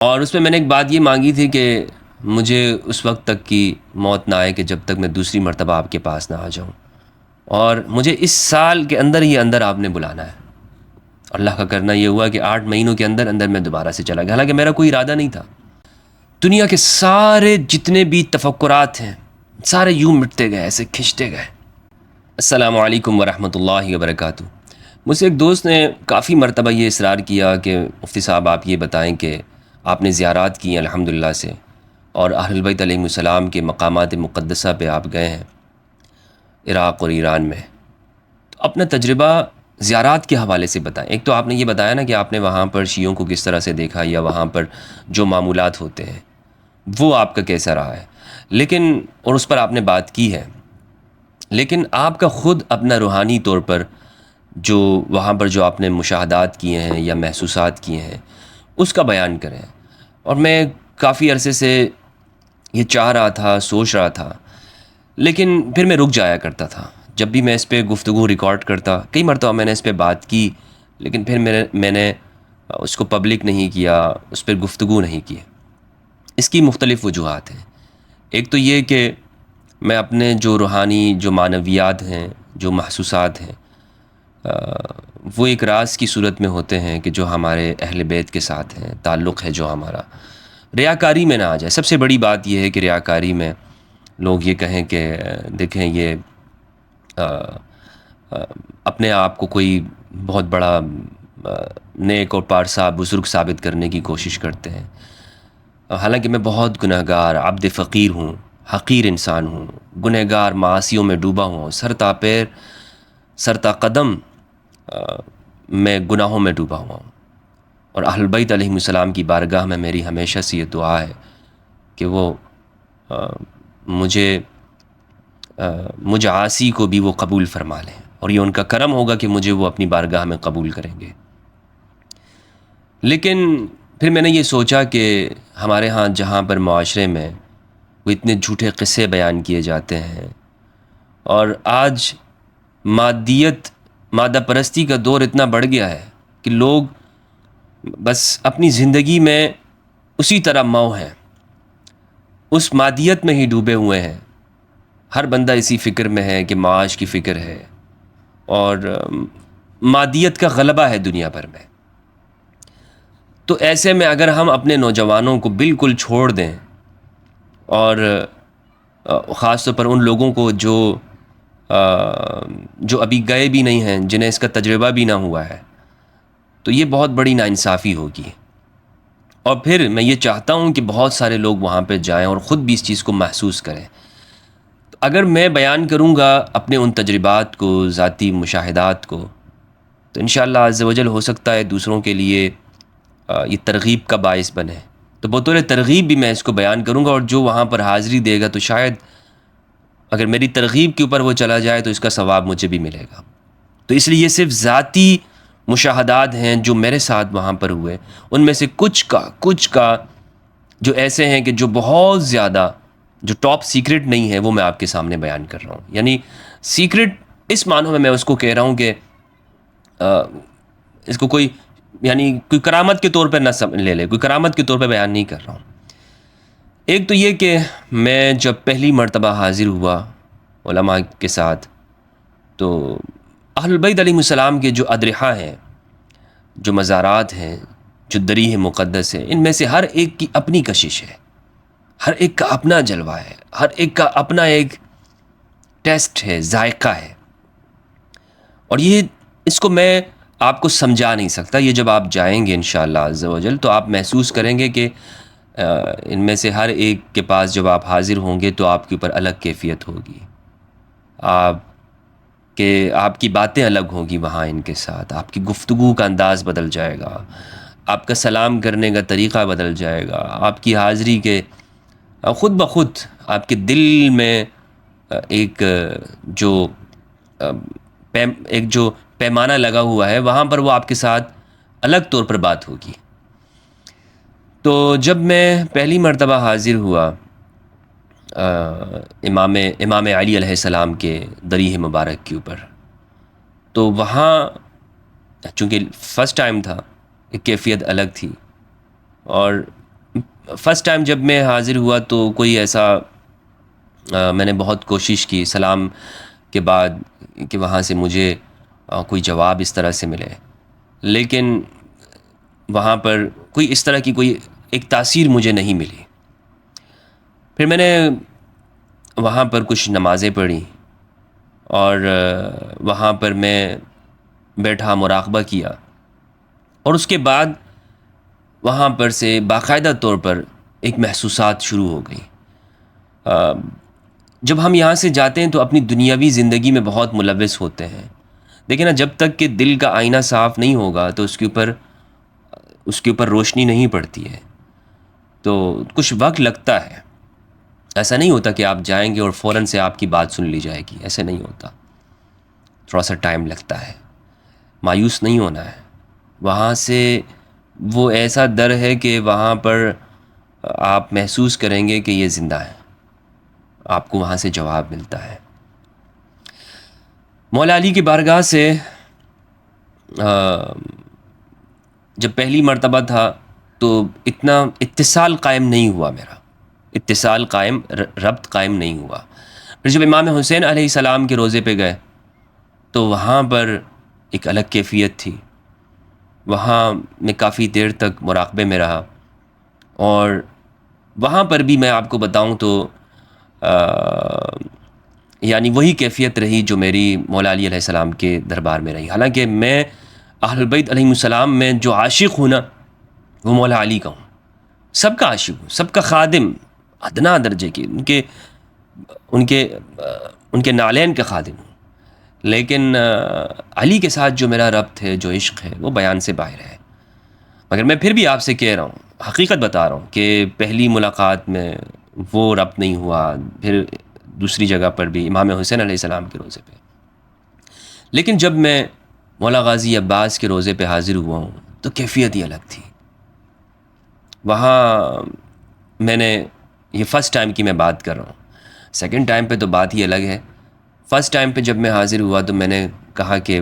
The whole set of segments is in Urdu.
اور اس میں نے ایک بات یہ مانگی تھی کہ مجھے اس وقت تک کی موت نہ آئے کہ جب تک میں دوسری مرتبہ آپ کے پاس نہ آ جاؤں، اور مجھے اس سال کے اندر ہی اندر آپ نے بلانا ہے۔ اللہ کا کرنا یہ ہوا کہ 8 مہینوں کے اندر اندر میں دوبارہ سے چلا گیا، حالانکہ میرا کوئی ارادہ نہیں تھا۔ دنیا کے سارے جتنے بھی تفکرات ہیں سارے یوں مٹتے گئے، ایسے کھنچتے گئے۔ السلام علیکم ورحمۃ اللہ وبرکاتہ۔ مجھ سے ایک دوست نے کافی مرتبہ یہ اصرار کیا کہ مفتی صاحب آپ یہ بتائیں کہ آپ نے زیارات کی ہیں الحمدللہ سے، اور اہل البیت علیہم السلام کے مقامات مقدسہ پہ آپ گئے ہیں عراق اور ایران میں، تو اپنا تجربہ زیارات کے حوالے سے بتائیں۔ ایک تو آپ نے یہ بتایا نا کہ آپ نے وہاں پر شیعوں کو کس طرح سے دیکھا، یا وہاں پر جو معمولات ہوتے ہیں وہ آپ کا کیسا رہا ہے، لیکن اور اس پر آپ نے بات کی ہے، لیکن آپ کا خود اپنا روحانی طور پر جو وہاں پر جو آپ نے مشاہدات کیے ہیں یا محسوسات کیے ہیں اس کا بیان کریں۔ اور میں کافی عرصے سے یہ چاہ رہا تھا، سوچ رہا تھا، لیکن پھر میں رک جایا کرتا تھا۔ جب بھی میں اس پہ گفتگو ریکارڈ کرتا، کئی مرتبہ میں نے اس پہ بات کی، لیکن پھر میں نے اس کو پبلک نہیں کیا، اس پہ گفتگو نہیں کی۔ اس کی مختلف وجوہات ہیں۔ ایک تو یہ کہ میں اپنے جو روحانی جو معنویات ہیں، جو محسوسات ہیں، وہ ایک راز کی صورت میں ہوتے ہیں کہ جو ہمارے اہل بیت کے ساتھ ہیں، تعلق ہے جو ہمارا، ریاکاری میں نہ آ جائے۔ سب سے بڑی بات یہ ہے کہ ریاکاری میں لوگ یہ کہیں کہ دیکھیں یہ اپنے آپ کو کوئی بہت بڑا نیک اور پارسا بزرگ ثابت کرنے کی کوشش کرتے ہیں، حالانکہ میں بہت گنہگار عبد فقیر ہوں، حقیر انسان ہوں، گنہگار معاصیوں میں ڈوبا ہوں، سر تا قدم میں گناہوں میں ڈوبا ہوا ہوں۔ اور اہل بیت علیہم السلام کی بارگاہ میں میری ہمیشہ سے یہ دعا ہے کہ وہ مجھ عاصی کو بھی وہ قبول فرما لیں، اور یہ ان کا کرم ہوگا کہ مجھے وہ اپنی بارگاہ میں قبول کریں گے۔ لیکن پھر میں نے یہ سوچا کہ ہمارے ہاں جہاں پر معاشرے میں وہ اتنے جھوٹے قصے بیان کیے جاتے ہیں، اور آج مادہ پرستی کا دور اتنا بڑھ گیا ہے کہ لوگ بس اپنی زندگی میں اسی طرح مو ہیں، اس مادیت میں ہی ڈوبے ہوئے ہیں۔ ہر بندہ اسی فکر میں ہے کہ معاش کی فکر ہے، اور مادیت کا غلبہ ہے دنیا بھر میں۔ تو ایسے میں اگر ہم اپنے نوجوانوں کو بالکل چھوڑ دیں، اور خاص طور پر ان لوگوں کو جو ابھی گئے بھی نہیں ہیں، جنہیں اس کا تجربہ بھی نہ ہوا ہے، تو یہ بہت بڑی ناانصافی ہوگی۔ اور پھر میں یہ چاہتا ہوں کہ بہت سارے لوگ وہاں پہ جائیں اور خود بھی اس چیز کو محسوس کریں۔ تو اگر میں بیان کروں گا اپنے ان تجربات کو، ذاتی مشاہدات کو، تو انشاءاللہ عز و جل ہو سکتا ہے دوسروں کے لیے یہ ترغیب کا باعث بنے۔ تو بطور ترغیب بھی میں اس کو بیان کروں گا، اور جو وہاں پر حاضری دے گا تو شاید اگر میری ترغیب کے اوپر وہ چلا جائے تو اس کا ثواب مجھے بھی ملے گا۔ تو اس لیے یہ صرف ذاتی مشاہدات ہیں جو میرے ساتھ وہاں پر ہوئے، ان میں سے کچھ کا جو ایسے ہیں کہ جو بہت زیادہ جو ٹاپ سیکرٹ نہیں ہے، وہ میں آپ کے سامنے بیان کر رہا ہوں۔ یعنی سیکرٹ اس معنوں میں اس کو کہہ رہا ہوں کہ اس کو کوئی کرامت کے طور پہ نہ لے کوئی کرامت کے طور پہ بیان نہیں کر رہا ہوں۔ ایک تو یہ کہ میں جب پہلی مرتبہ حاضر ہوا علماء کے ساتھ، تو اہل بیت علیہ السلام کے جو اضرحہ ہیں، جو مزارات ہیں، جو دریح مقدس ہیں، ان میں سے ہر ایک کی اپنی کشش ہے، ہر ایک کا اپنا جلوہ ہے، ہر ایک کا اپنا ایک ٹیسٹ ہے، ذائقہ ہے، اور اس کو میں آپ کو سمجھا نہیں سکتا۔ یہ جب آپ جائیں گے انشاءاللہ عز و جل تو آپ محسوس کریں گے کہ ان میں سے ہر ایک کے پاس جب آپ حاضر ہوں گے تو آپ کے اوپر الگ کیفیت ہوگی، آپ کی باتیں الگ ہوگی وہاں ان کے ساتھ، آپ کی گفتگو کا انداز بدل جائے گا، آپ کا سلام کرنے کا طریقہ بدل جائے گا، آپ کی حاضری کے خود بخود آپ کے دل میں ایک جو پیمانہ لگا ہوا ہے، وہاں پر وہ آپ کے ساتھ الگ طور پر بات ہوگی۔ تو جب میں پہلی مرتبہ حاضر ہوا امام علی علیہ السلام کے دریح مبارک کے اوپر، تو وہاں چونکہ فرسٹ ٹائم تھا، ایک کیفیت الگ تھی، اور فرسٹ ٹائم جب میں حاضر ہوا تو کوئی ایسا میں نے بہت کوشش کی سلام کے بعد کہ وہاں سے مجھے کوئی جواب اس طرح سے ملے، لیکن وہاں پر کوئی اس طرح کی کوئی ایک تاثیر مجھے نہیں ملی۔ پھر میں نے وہاں پر کچھ نمازیں پڑھی اور وہاں پر میں بیٹھا مراقبہ کیا، اور اس کے بعد وہاں پر سے باقاعدہ طور پر ایک محسوسات شروع ہو گئی۔ جب ہم یہاں سے جاتے ہیں تو اپنی دنیاوی زندگی میں بہت ملوث ہوتے ہیں، دیکھیں نا، جب تک کہ دل کا آئینہ صاف نہیں ہوگا تو اس کے اوپر روشنی نہیں پڑتی ہے، تو کچھ وقت لگتا ہے۔ ایسا نہیں ہوتا کہ آپ جائیں گے اور فوراً سے آپ کی بات سن لی جائے گی، ایسے نہیں ہوتا، تھوڑا سا ٹائم لگتا ہے۔ مایوس نہیں ہونا ہے، وہاں سے وہ ایسا در ہے کہ وہاں پر آپ محسوس کریں گے کہ یہ زندہ ہے، آپ کو وہاں سے جواب ملتا ہے۔ مولا علی کی بارگاہ سے جب پہلی مرتبہ تھا تو اتنا اتصال قائم نہیں ہوا، میرا اتصال قائم، ربط قائم نہیں ہوا۔ پھر جب امام حسین علیہ السلام کے روضے پہ گئے تو وہاں پر ایک الگ کیفیت تھی، وہاں میں کافی دیر تک مراقبے میں رہا، اور وہاں پر بھی میں آپ کو بتاؤں تو یعنی وہی کیفیت رہی جو میری مولا علی علیہ السلام کے دربار میں رہی۔ حالانکہ میں اہل البیت علیہم السلام میں جو عاشق ہوں نا، وہ مولا علی کا ہوں، سب کا عاشق ہوں، سب کا خادم، ادنا درجے کی ان کے نالین کا خادم ہوں، لیکن علی کے ساتھ جو میرا ربط ہے، جو عشق ہے، وہ بیان سے باہر ہے۔ مگر میں پھر بھی آپ سے کہہ رہا ہوں، حقیقت بتا رہا ہوں کہ پہلی ملاقات میں وہ ربط نہیں ہوا، پھر دوسری جگہ پر بھی امام حسین علیہ السلام کے روضے پہ۔ لیکن جب میں مولا غازی عباس کے روضے پہ حاضر ہوا ہوں تو کیفیت ہی الگ تھی۔ وہاں میں نے، یہ فرسٹ ٹائم کی میں بات کر رہا ہوں، سیکنڈ ٹائم پہ تو بات ہی الگ ہے۔ فرسٹ ٹائم پہ جب میں حاضر ہوا تو میں نے کہا کہ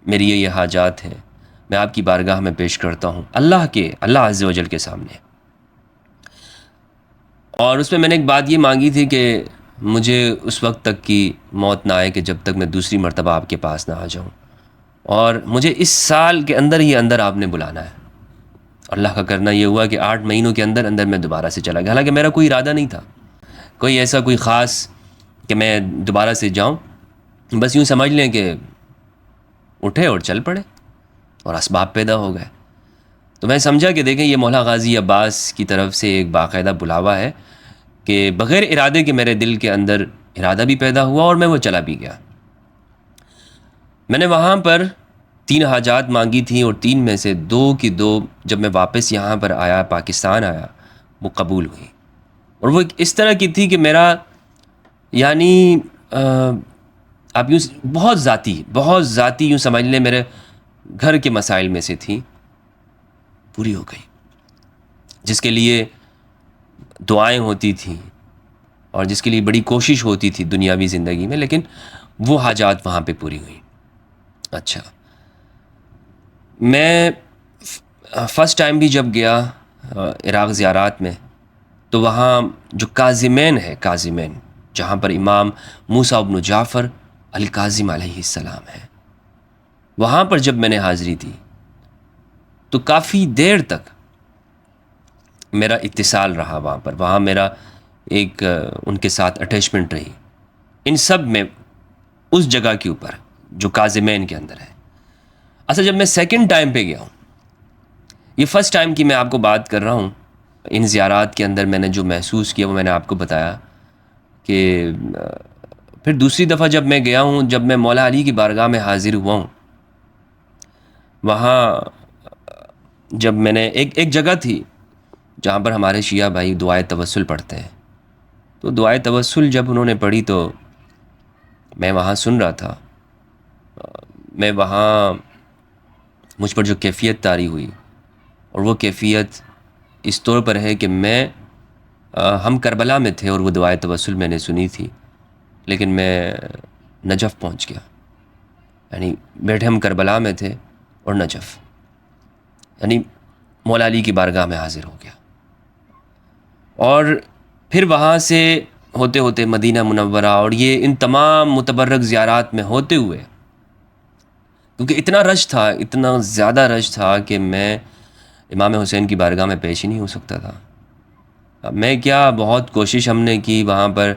میری یہ حاجات ہیں، میں آپ کی بارگاہ میں پیش کرتا ہوں، اللہ عز و جل کے سامنے۔ اور اس میں نے ایک بات یہ مانگی تھی کہ مجھے اس وقت تک کی موت نہ آئے کہ جب تک میں دوسری مرتبہ آپ کے پاس نہ آ جاؤں، اور مجھے اس سال کے اندر ہی اندر آپ نے بلانا ہے۔ اللہ کا کرنا یہ ہوا کہ 8 مہینوں کے اندر اندر میں دوبارہ سے چلا گیا، حالانکہ میرا کوئی ارادہ نہیں تھا، کوئی ایسا کوئی خاص کہ میں دوبارہ سے جاؤں، بس یوں سمجھ لیں کہ اٹھے اور چل پڑے اور اسباب پیدا ہو گئے۔ تو میں سمجھا کہ دیکھیں، یہ مولا غازی عباس کی طرف سے ایک باقاعدہ بلاوا ہے کہ بغیر ارادے کے میرے دل کے اندر ارادہ بھی پیدا ہوا اور میں وہ چلا بھی گیا۔ میں نے وہاں پر 3 حاجات مانگی تھیں، اور 3 میں سے 2 کی 2 جب میں واپس یہاں پر آیا، پاکستان آیا، وہ قبول ہوئی، اور وہ اس طرح کی تھی کہ میرا یعنی آپ یوں بہت ذاتی یوں سمجھ لیں، میرے گھر کے مسائل میں سے تھی، پوری ہو گئی، جس کے لیے دعائیں ہوتی تھیں اور جس کے لیے بڑی کوشش ہوتی تھی دنیاوی زندگی میں، لیکن وہ حاجات وہاں پہ پوری ہوئی۔ اچھا، میں فرسٹ ٹائم بھی جب گیا عراق زیارات میں تو وہاں جو کاظمین ہے، کاظمین جہاں پر امام موسیٰ بن جعفر الکاظم علیہ السلام ہے، وہاں پر جب میں نے حاضری دی تو کافی دیر تک میرا اتصال رہا وہاں پر، وہاں میرا ایک ان کے ساتھ اٹیچمنٹ رہی، ان سب میں اس جگہ کے اوپر جو کاظمین کے اندر ہے۔ اصل جب میں سیکنڈ ٹائم پہ گیا ہوں، یہ فرسٹ ٹائم کی میں آپ کو بات کر رہا ہوں، ان زیارات کے اندر میں نے جو محسوس کیا وہ میں نے آپ کو بتایا کہ پھر دوسری دفعہ جب میں گیا ہوں، جب میں مولا علی کی بارگاہ میں حاضر ہوا ہوں، وہاں جب میں نے ایک جگہ تھی جہاں پر ہمارے شیعہ بھائی دعائے توسل پڑھتے ہیں، تو دعائے توسل جب انہوں نے پڑھی تو میں وہاں سن رہا تھا، میں وہاں مجھ پر جو کیفیت طاری ہوئی، اور وہ کیفیت اس طور پر ہے کہ ہم کربلا میں تھے اور وہ دعائے توسل میں نے سنی تھی، لیکن میں نجف پہنچ گیا، یعنی بیٹھے ہم کربلا میں تھے اور نجف، یعنی مولا علی کی بارگاہ میں حاضر ہو گیا۔ اور پھر وہاں سے ہوتے ہوتے مدینہ منورہ، اور یہ ان تمام متبرک زیارات میں ہوتے ہوئے، کیونکہ اتنا رش تھا، اتنا زیادہ رش تھا کہ میں امام حسین کی بارگاہ میں پیش ہی نہیں ہو سکتا تھا. اب میں کیا، بہت کوشش ہم نے کی وہاں پر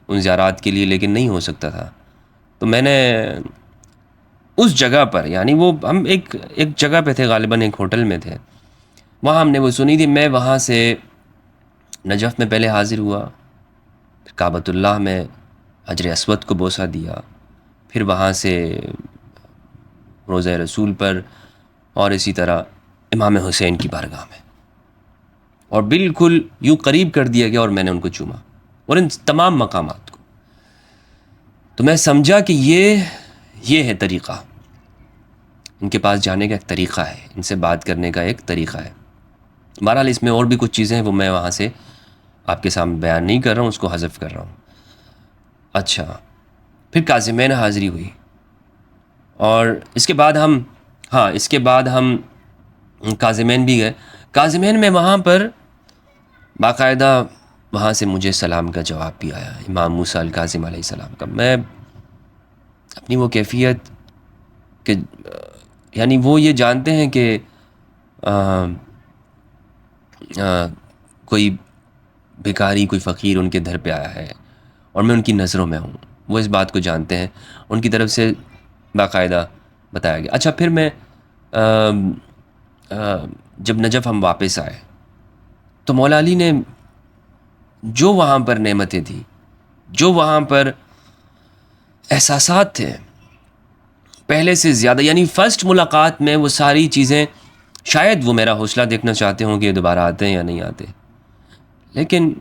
ان زیارات کے لیے، لیکن نہیں ہو سکتا تھا. تو میں نے اس جگہ پر، یعنی وہ ہم ایک جگہ پہ تھے، غالباً ایک ہوٹل میں تھے، وہاں ہم نے وہ سنی تھی. میں وہاں سے نجف میں پہلے حاضر ہوا، پھر کعبۃ اللہ میں حجر اسود کو بوسہ دیا، پھر وہاں سے روضہ رسول پر، اور اسی طرح امام حسین کی بارگاہ میں، اور بالکل یوں قریب کر دیا گیا اور میں نے ان کو چوما، اور ان تمام مقامات کو. تو میں سمجھا کہ یہ ہے طریقہ، ان کے پاس جانے کا ایک طریقہ ہے، ان سے بات کرنے کا ایک طریقہ ہے. بہرحال اس میں اور بھی کچھ چیزیں ہیں، وہ میں وہاں سے آپ کے سامنے بیان نہیں کر رہا ہوں، اس کو حذف کر رہا ہوں. اچھا، پھر کاظمین حاضری ہوئی، اور اس کے بعد ہم کاظمین بھی گئے. کاظمین میں وہاں پر باقاعدہ وہاں سے مجھے سلام کا جواب بھی آیا، امام موسیٰ الکاظم علیہ السلام کا. میں اپنی وہ کیفیت کہ یعنی وہ یہ جانتے ہیں کہ کوئی بھکاری، کوئی فقیر ان کے در پہ آیا ہے اور میں ان کی نظروں میں ہوں، وہ اس بات کو جانتے ہیں، ان کی طرف سے باقاعدہ بتایا گیا. اچھا، پھر میں جب نجف ہم واپس آئے تو مولا علی نے جو وہاں پر نعمتیں تھیں، جو وہاں پر احساسات تھے پہلے سے زیادہ، یعنی فرسٹ ملاقات میں وہ ساری چیزیں، شاید وہ میرا حوصلہ دیکھنا چاہتے ہوں کہ یہ دوبارہ آتے ہیں یا نہیں آتے، لیکن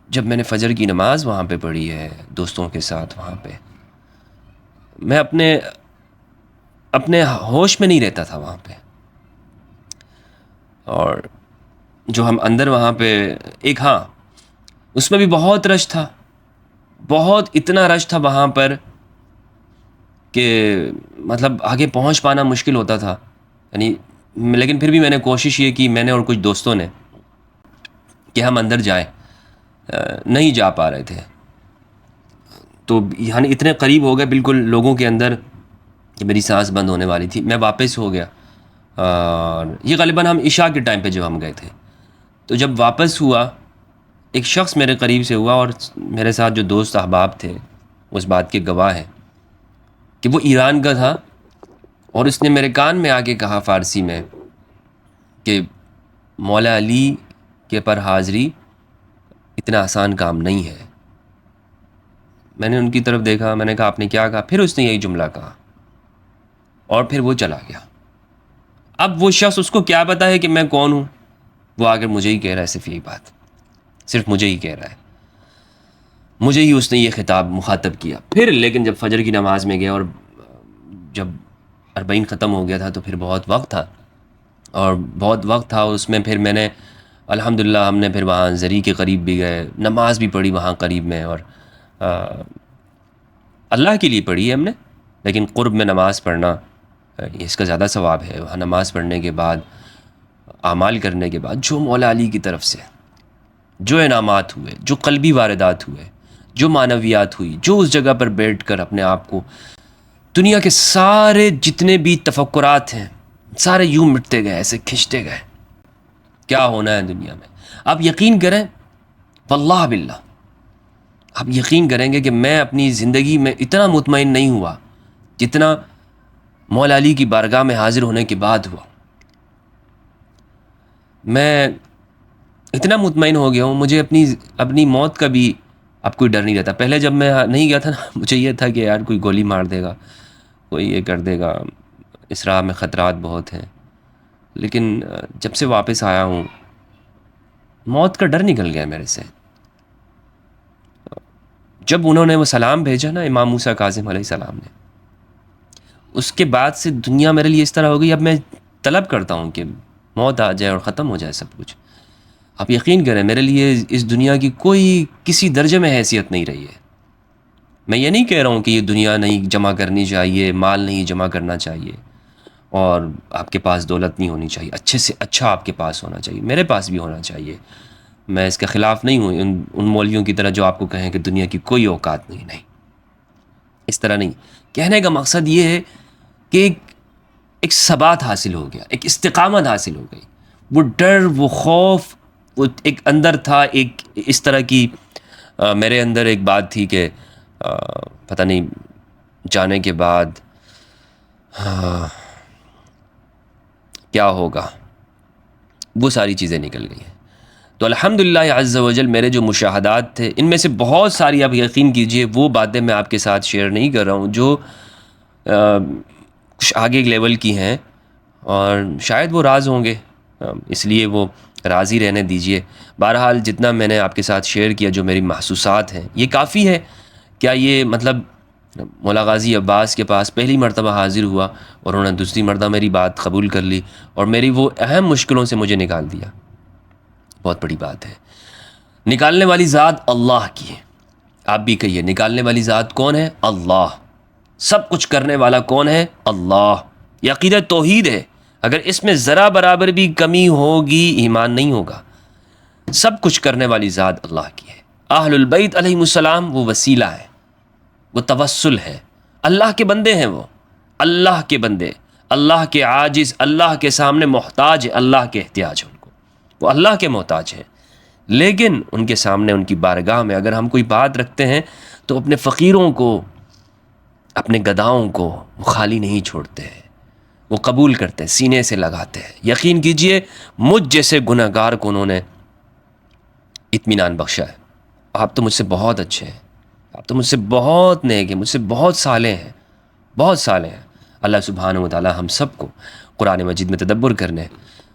جب میں نے فجر کی نماز وہاں پہ پڑھی ہے دوستوں کے ساتھ، وہاں پہ میں اپنے ہوش میں نہیں رہتا تھا وہاں پہ. اور جو ہم اندر وہاں پہ اس میں بھی بہت رش تھا، اتنا رش تھا وہاں پر کہ مطلب آگے پہنچ پانا مشکل ہوتا تھا. یعنی لیکن پھر بھی میں نے کوشش یہ کی، میں نے اور کچھ دوستوں نے، کہ ہم اندر جائیں، نہیں جا پا رہے تھے. تو یعنی اتنے قریب ہو گئے بالکل لوگوں کے اندر کہ میری سانس بند ہونے والی تھی. میں واپس ہو گیا، اور یہ غالباً ہم عشاء کے ٹائم پہ جب ہم گئے تھے. تو جب واپس ہوا، ایک شخص میرے قریب سے ہوا، اور میرے ساتھ جو دوست احباب تھے اس بات کے گواہ ہیں کہ وہ ایران کا تھا، اور اس نے میرے کان میں آ کے کہا فارسی میں کہ مولا علی کے پر حاضری اتنا آسان کام نہیں ہے. میں نے ان کی طرف دیکھا، میں نے کہا آپ نے کیا کہا؟ پھر اس نے یہی جملہ کہا، اور پھر وہ چلا گیا. اب وہ شخص، اس کو کیا پتا ہے کہ میں کون ہوں؟ وہ آ کر مجھے ہی کہہ رہا ہے صرف یہی بات، صرف مجھے ہی کہہ رہا ہے، مجھے ہی اس نے یہ خطاب مخاطب کیا. پھر لیکن جب فجر کی نماز میں گیا اور جب 40 ختم ہو گیا تھا تو پھر بہت وقت تھا اس میں. پھر میں نے الحمدللہ، ہم نے پھر وہاں زری کے قریب بھی گئے، نماز بھی پڑھی وہاں قریب میں، اور اللہ کے لیے پڑھی ہے ہم نے، لیکن قرب میں نماز پڑھنا اس کا زیادہ ثواب ہے. وہاں نماز پڑھنے کے بعد، اعمال کرنے کے بعد، جو مولا علی کی طرف سے جو انعامات ہوئے، جو قلبی واردات ہوئے، جو معنویات ہوئی، جو اس جگہ پر بیٹھ کر اپنے آپ کو، دنیا کے سارے جتنے بھی تفکرات ہیں سارے یوں مٹتے گئے، ایسے کھنچتے گئے. کیا ہونا ہے دنیا میں؟ آپ یقین کریں، واللہ باللہ آپ یقین کریں گے کہ میں اپنی زندگی میں اتنا مطمئن نہیں ہوا جتنا مولا علی کی بارگاہ میں حاضر ہونے کے بعد ہوا. میں اتنا مطمئن ہو گیا ہوں، مجھے اپنی موت کا بھی اب کوئی ڈر نہیں رہتا. پہلے جب میں نہیں گیا تھا نا، مجھے یہ تھا کہ یار کوئی گولی مار دے گا، کوئی یہ کر دے گا، اس راہ میں خطرات بہت ہیں. لیکن جب سے واپس آیا ہوں، موت کا ڈر نکل گیا میرے سے. جب انہوں نے وہ سلام بھیجا نا، امام موسیٰ کاظم علیہ السلام نے، اس کے بعد سے دنیا میرے لیے اس طرح ہو گئی، اب میں طلب کرتا ہوں کہ موت آ جائے اور ختم ہو جائے سب کچھ. آپ یقین کریں، میرے لیے اس دنیا کی کوئی کسی درجے میں حیثیت نہیں رہی ہے. میں یہ نہیں کہہ رہا ہوں کہ یہ دنیا نہیں جمع کرنی چاہیے، مال نہیں جمع کرنا چاہیے، اور آپ کے پاس دولت نہیں ہونی چاہیے، اچھے سے اچھا آپ کے پاس ہونا چاہیے، میرے پاس بھی ہونا چاہیے. میں اس کے خلاف نہیں ہوں ان مولویوں کی طرح جو آپ کو کہیں کہ دنیا کی کوئی اوقات نہیں، اس طرح نہیں. کہنے کا مقصد یہ ہے کہ ایک ثبات حاصل ہو گیا، ایک استقامت حاصل ہو گئی. وہ ڈر، وہ خوف، وہ ایک اندر تھا، ایک اس طرح کی میرے اندر ایک بات تھی کہ پتہ نہیں جانے کے بعد کیا ہوگا، وہ ساری چیزیں نکل گئی ہیں. تو الحمدللہ عز و جل میرے جو مشاہدات تھے ان میں سے بہت ساری، آپ یقین کیجئے وہ باتیں میں آپ کے ساتھ شیئر نہیں کر رہا ہوں جو کچھ آگے لیول کی ہیں، اور شاید وہ راز ہوں گے، اس لیے وہ راز ہی رہنے دیجئے. بہرحال جتنا میں نے آپ کے ساتھ شیئر کیا جو میری محسوسات ہیں یہ کافی ہے. کیا یہ مطلب مولا غازی عباس کے پاس پہلی مرتبہ حاضر ہوا اور انہوں نے دوسری مرتبہ میری بات قبول کر لی اور میری وہ اہم مشکلوں سے مجھے نکال دیا؟ بہت بڑی بات ہے. نکالنے والی ذات اللہ کی ہے. آپ بھی کہیے نکالنے والی ذات کون ہے؟ اللہ. سب کچھ کرنے والا کون ہے؟ اللہ. یہ عقیدہ توحید ہے. اگر اس میں ذرا برابر بھی کمی ہوگی ایمان نہیں ہوگا. سب کچھ کرنے والی ذات اللہ کی ہے. اہل البیت علیہ السلام وہ وسیلہ ہے، وہ توسل ہے. اللہ کے بندے ہیں، وہ اللہ کے بندے، اللہ کے عاجز، اللہ کے سامنے محتاج ہے، اللہ کے احتیاج ہے ان کو، وہ اللہ کے محتاج ہیں. لیکن ان کے سامنے، ان کی بارگاہ میں اگر ہم کوئی بات رکھتے ہیں تو اپنے فقیروں کو، اپنے گداؤں کو وہ خالی نہیں چھوڑتے ہیں، وہ قبول کرتے ہیں، سینے سے لگاتے ہیں. یقین کیجئے مجھ جیسے گناہ گار کو انہوں نے اطمینان بخشا ہے. آپ تو مجھ سے بہت اچھے ہیں، آپ تو مجھ سے بہت نیک ہیں، مجھ سے بہت صالح ہیں، بہت صالح ہیں. اللہ سبحانہ و تعالی ہم سب کو قرآن مجید میں تدبر کرنے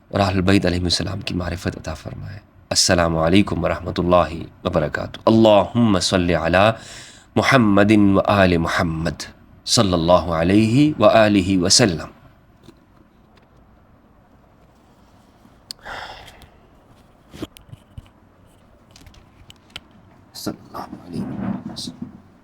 اور اہل بیت علیہ السلام کی معرفت عطا فرمائے. السلام علیکم ورحمۃ اللہ وبرکاتہ. اللہم صلی علی محمد و آل محمد صلی اللہ علیہ وآلہ وسلم. صلی اللہ علیہ وسلم.